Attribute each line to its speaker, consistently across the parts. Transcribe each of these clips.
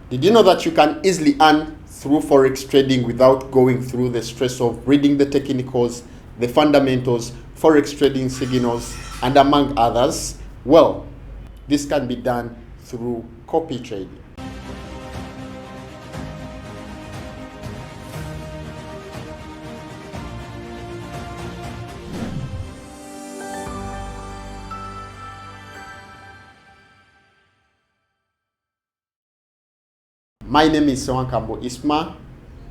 Speaker 1: Did you know that you can easily earn through Forex trading without going through the stress of reading the technicals, the fundamentals, Forex trading signals, and among others? Well, this can be done through copy trading. My name is Fxkampala Isma.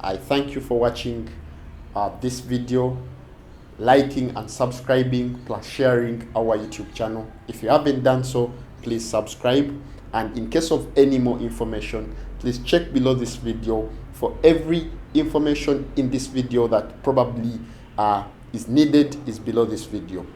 Speaker 1: I thank you for watching this video, liking and subscribing, plus sharing our YouTube channel. If you haven't done so, please subscribe. And in case of any more information, please check below this video for every information in this video that probably is needed is below this video.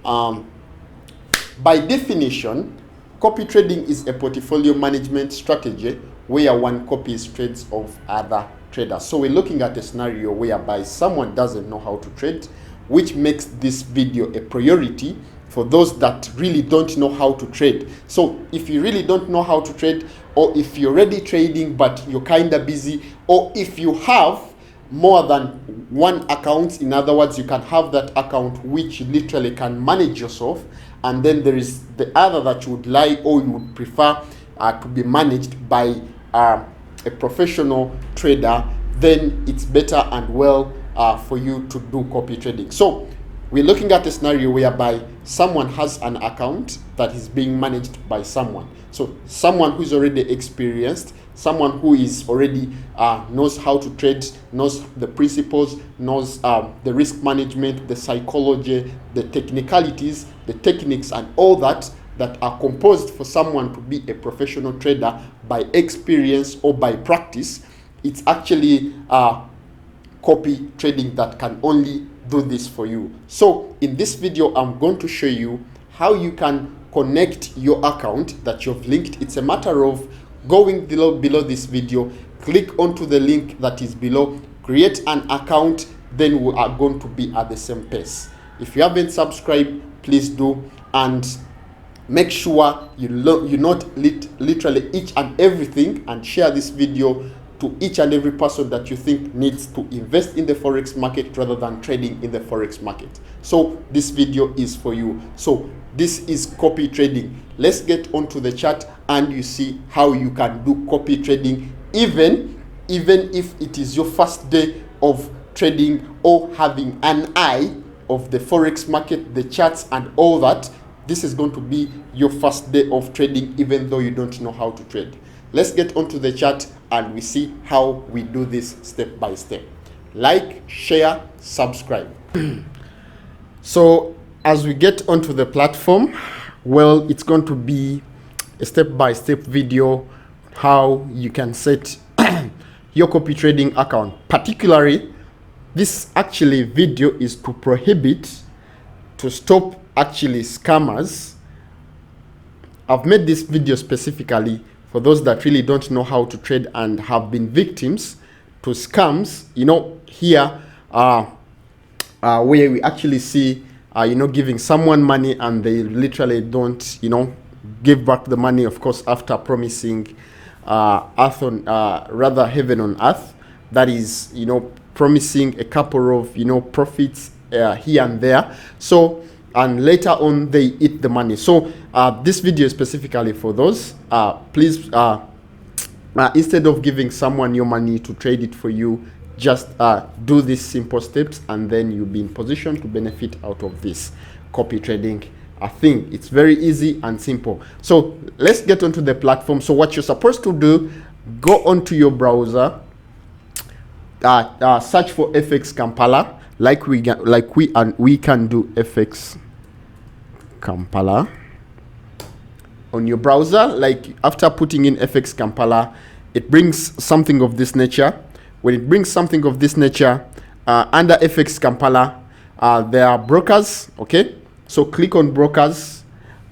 Speaker 1: By definition, copy trading is a portfolio management strategy where one copies trades of other traders. So we're looking at a scenario whereby someone doesn't know how to trade, which makes this video a priority for those that really don't know how to trade. So if you really don't know how to trade, or if you're already trading but you're kind of busy, or if you have more than one account, in other words, you can have that account which you literally can manage yourself, and then there is the other that you would like or you would prefer to be managed by a professional trader, then it's better and well for you to do copy trading. So we're looking at a scenario whereby someone has an account that is being managed by someone. So someone who's already experienced, someone who is already knows how to trade, knows the principles, knows the risk management, the psychology, the technicalities, the techniques, and all that are composed for someone to be a professional trader by experience or by practice. It's actually copy trading that can only do this for you. So in this video, I'm going to show you how you can connect your account that you've linked. It's a matter of going below this video, click onto the link that is below, create an account, then we are going to be at the same pace. If you haven't subscribed, please do, and make sure you note literally each and everything, and share this video to each and every person that you think needs to invest in the Forex market rather than trading in the Forex market. So this video is for you. So this is copy trading. Let's get onto the chat and you see how you can do copy trading even if it is your first day of trading or having an eye of the Forex market, the charts and all that. This is going to be your first day of trading even though you don't know how to trade. Let's get onto the chat and we see how we do this step by step. Like, share, subscribe. So as we get onto the platform, well, it's going to be a step-by-step video how you can set your copy trading account. Particularly, this actually video is to prohibit, to stop actually scammers. I've made this video specifically for those that really don't know how to trade and have been victims to scams. You know, here where we actually see giving someone money and they literally don't give back the money, of course, after promising heaven on earth. That is, promising a couple of profits here and there. So, and later on they eat the money. So this video is specifically for those. Please, instead of giving someone your money to trade it for you, just do these simple steps and then you'll be in position to benefit out of this copy trading. I think it's very easy and simple. So let's get onto the platform. So what you're supposed to do, go onto your browser, search for fxkampala, like we can do fxkampala on your browser. Like after putting in fxkampala, it brings something of this nature. When it brings something of this nature, under fxkampala, there are brokers. Okay, so click on brokers.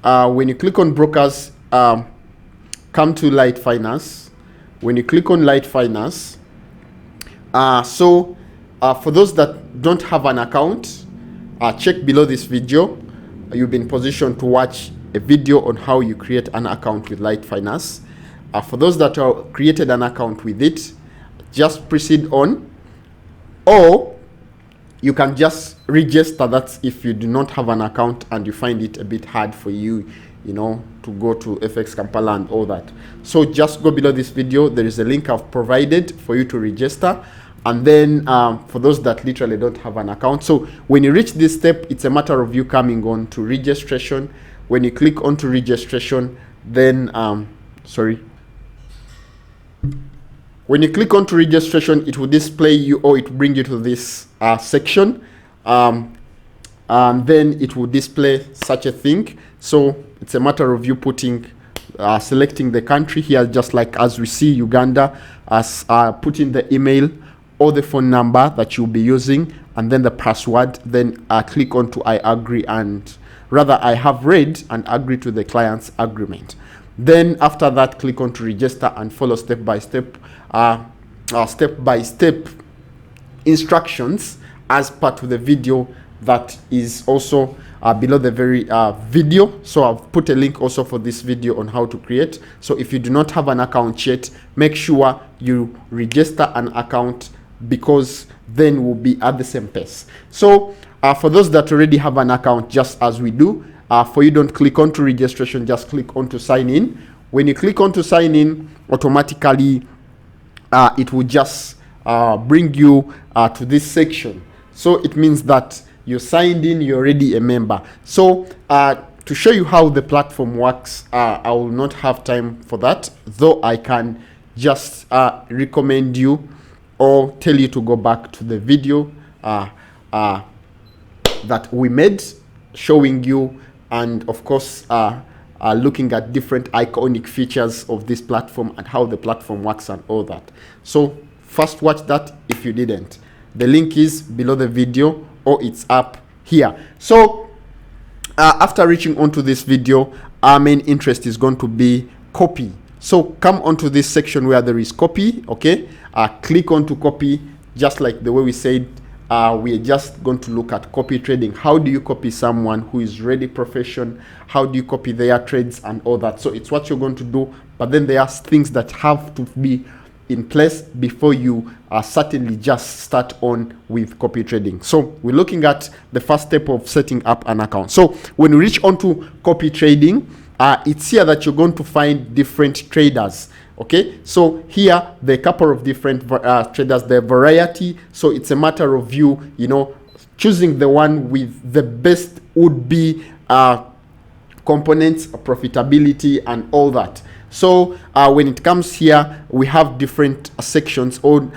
Speaker 1: When you click on brokers, come to Light Finance. When you click on Light Finance, for those that don't have an account, check below this video. You've been positioned to watch a video on how you create an account with Light Finance. For those that are created an account with it, just proceed on, or you can just register. That's if you do not have an account and you find it a bit hard for you, to go to FX Kampala and all that. So just go below this video. There is a link I've provided for you to register. And then for those that literally don't have an account, so when you reach this step, it's a matter of you coming on to registration. When you click onto registration, then when you click onto registration, it will display you, or it will bring you to this section, and then it will display such a thing. So it's a matter of you selecting the country here, just like as we see Uganda, as putting the email or the phone number that you'll be using, and then the password. Then click on to I agree, and rather I have read and agree to the client's agreement. Then after that, click on to register and follow step by step instructions as part of the video that is also below the very video. So I've put a link also for this video on how to create. So if you do not have an account yet, make sure you register an account, because then we'll be at the same pace. So for those that already have an account, just as we do, for you, don't click on to registration, just click on to sign in. When you click on to sign in, automatically it will just bring you to this section. So it means that you signed in, you're already a member. So to show you how the platform works, I will not have time for that, though I can just recommend you or tell you to go back to the video that we made, showing you, and of course looking at different iconic features of this platform and how the platform works and all that. So first watch that if you didn't. The link is below the video, or it's up here. So after reaching onto this video, our main interest is going to be copy. So come onto this section where there is copy. Okay, click on to copy, just like the way we said. We are just going to look at copy trading. How do you copy someone who is ready profession? How do you copy their trades and all that? So it's what you're going to do, but then there are things that have to be in place before you certainly just start on with copy trading. So we're looking at the first step of setting up an account. So when you reach onto copy trading, it's here that you're going to find different traders. Okay, so here there are a couple of different traders, the variety. So it's a matter of you, choosing the one with the best would be components, profitability, and all that. So when it comes here, we have different sections, or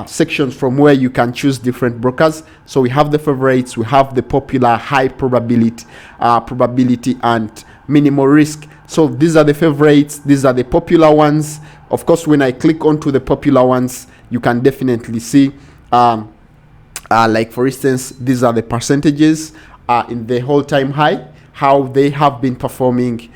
Speaker 1: sections from where you can choose different brokers. So we have the favorites, we have the popular, high probability, and minimal risk. So these are the favorites, these are the popular ones. Of course, when I click onto the popular ones, you can definitely see, like for instance, these are the percentages in the whole time high, how they have been performing.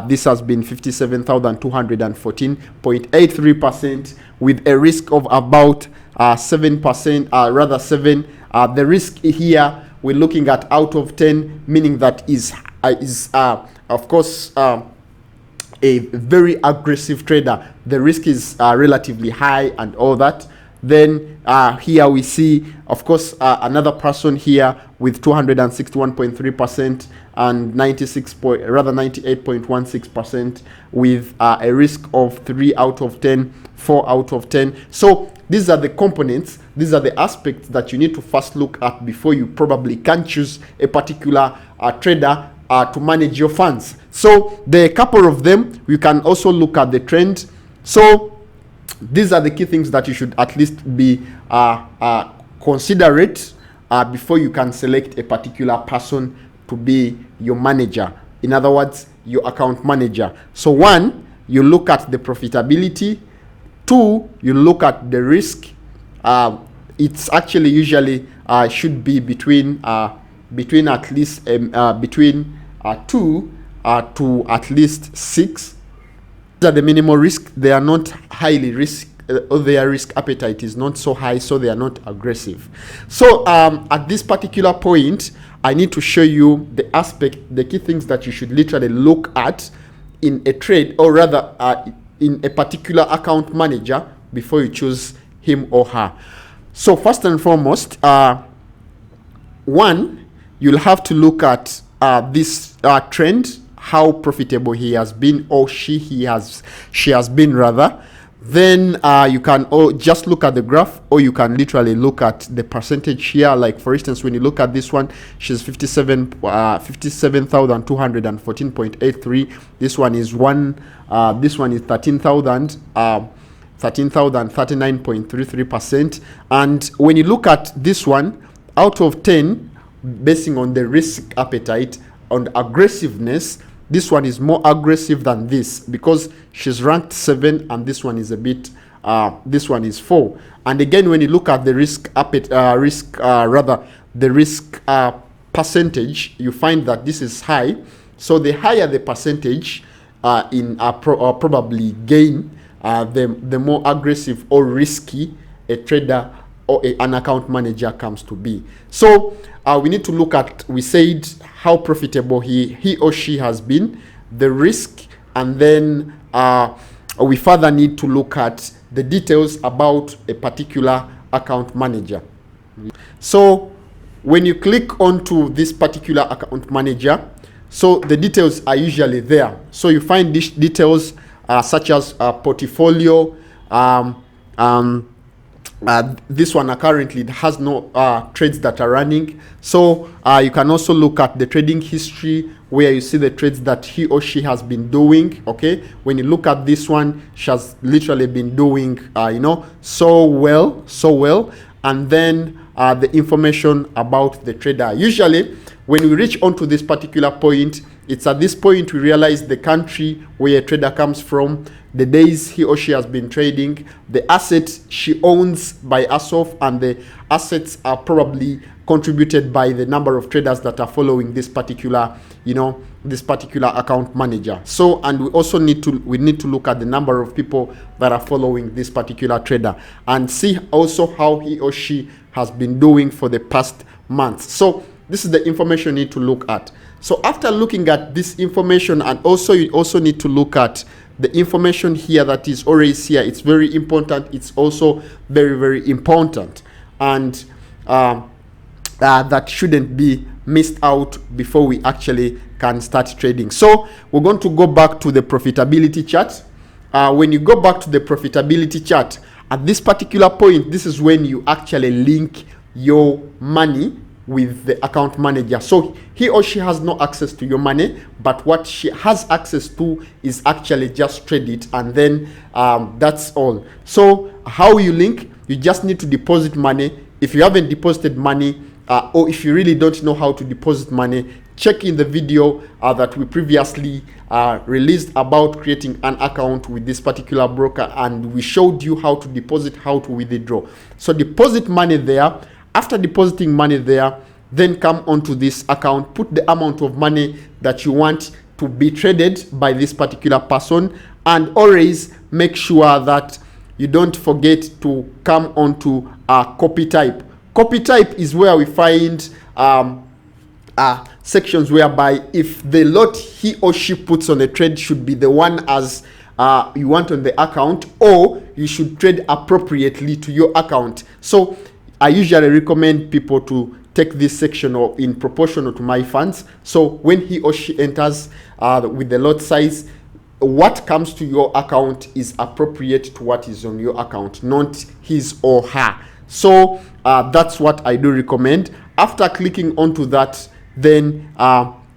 Speaker 1: This has been 57,214.83% with a risk of about 7%, 7. The risk here, we're looking at out of 10, meaning that is of course a very aggressive trader. The risk is relatively high and all that. Then here we see, of course, another person here with 261.3% and 98.16% with a risk of 3 out of 10, 4 out of 10. So these are the components, these are the aspects that you need to first look at before you probably can choose a particular trader to manage your funds. So there are a couple of them. You can also look at the trend. So these are the key things that you should at least be considerate before you can select a particular person to be your manager. In other words, your account manager. So 1, you look at the profitability. 2, you look at the risk. It's actually usually should be between at least 2 to at least 6. These are the minimal risk. They are not highly risk, or their risk appetite is not so high, so they are not aggressive. So at this particular point, I need to show you the key things that you should literally look at in a trade, or rather in a particular account manager before you choose him or her. So first and foremost, one, you'll have to look at this trend, how profitable he has been, or she has been rather. Then you can just look at the graph, or you can literally look at the percentage here. Like for instance, when you look at this one, she's 57,214.83. This one is 13,039.33%. And when you look at this one, out of 10, basing on the risk appetite and aggressiveness, this one is more aggressive than this, because she's ranked 7 and this one is a bit this one is 4. And again, when you look at the risk percentage, you find that this is high. So the higher the percentage in probably gain, the more aggressive or risky a trader or an account manager comes to be. So we need to look at, we said, how profitable he or she has been, the risk, and then we further need to look at the details about a particular account manager. So when you click onto this particular account manager, so the details are usually there. So you find these details such as portfolio. This one currently has no trades that are running. So you can also look at the trading history, where you see the trades that he or she has been doing. Okay, when you look at this one, she has literally been doing so well. And then the information about the trader. Usually when we reach onto this particular point, it's at this point we realize the country where a trader comes from, the days he or she has been trading, the assets she owns by herself, and the assets are probably contributed by the number of traders that are following this particular account manager. So, and we also need to look at the number of people that are following this particular trader, and see also how he or she has been doing for the past month. So this is the information you need to look at. So after looking at this information, and also you also need to look at the information here that is always here. It's very important. It's also very, very important, and that shouldn't be missed out before we actually can start trading. So we're going to go back to the profitability chart. When you go back to the profitability chart, at this particular point, this is when you actually link your money with the account manager. So he or she has no access to your money, but what she has access to is actually just trade it, and then that's all. So how you link? You just need to deposit money. If you haven't deposited money, or if you really don't know how to deposit money, check in the video that we previously released about creating an account with this particular broker, and we showed you how to deposit, how to withdraw. So deposit money there. After depositing money there, then come onto this account, put the amount of money that you want to be traded by this particular person, and always make sure that you don't forget to come onto copy type. Copy type is where we find sections whereby if the lot he or she puts on a trade should be the one as you want on the account, or you should trade appropriately to your account. So I usually recommend people to take this section or in proportional to my funds. So when he or she enters with the lot size, what comes to your account is appropriate to what is on your account, not his or her. So that's what I do recommend. After clicking onto that, then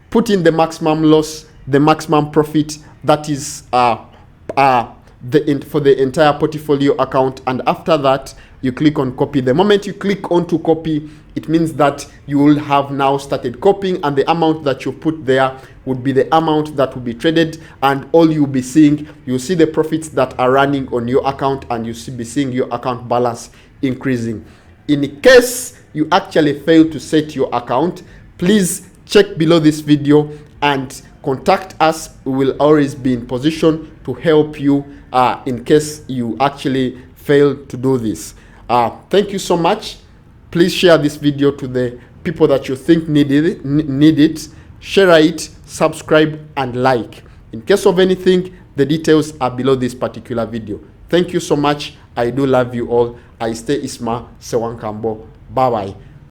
Speaker 1: put in the maximum loss, the maximum profit, that is for the entire portfolio account. And after that, you click on copy. The moment you click onto copy, it means that you will have now started copying, and the amount that you put there would be the amount that will be traded, and all you'll be seeing, you'll see the profits that are running on your account, and you'll be seeing your account balance increasing. In case you actually fail to set your account, please check below this video and contact us. We will always be in position to help you in case you actually fail to do this. Thank you so much. Please share this video to the people that you think need it. Share it, subscribe, and like. In case of anything, The details are below this particular video. Thank you so much. I do love you all. I stay Isma Sewankambo. Bye bye.